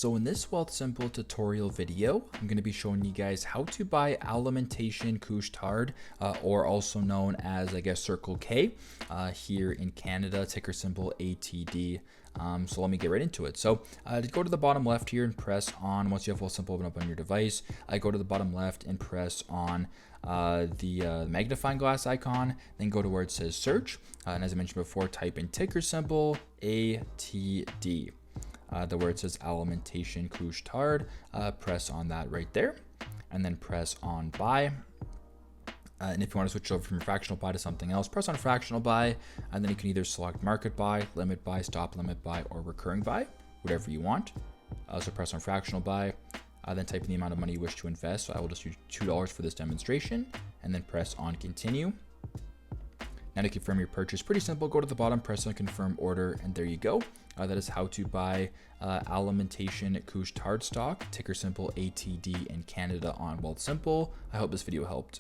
So in this Wealthsimple tutorial video, I'm going to be showing you guys how to buy Alimentation Couche-Tard, or also known as, Circle K, here in Canada, ticker symbol ATD. So let me get right into it. So go to the bottom left here and press on, once you have Wealthsimple open up on your device, go to the bottom left and press on the magnifying glass icon, then go to where it says search. And as I mentioned before, type in ticker symbol ATD. The word says Alimentation Couche-Tard, press on that right there, and then press on buy. And if you want to switch over from fractional buy to something else, press on fractional buy, and then you can either select market buy, limit buy, stop limit buy, or recurring buy, whatever you want. So press on fractional buy, then type in the amount of money you wish to invest. So I will just use $2 for this demonstration, and then press on continue. Now to confirm your purchase, pretty simple. Go to the bottom, press on confirm order, and there you go. That is how to buy Alimentation Couche-Tard stock, ticker symbol ATD in Canada on Wealthsimple. I hope this video helped.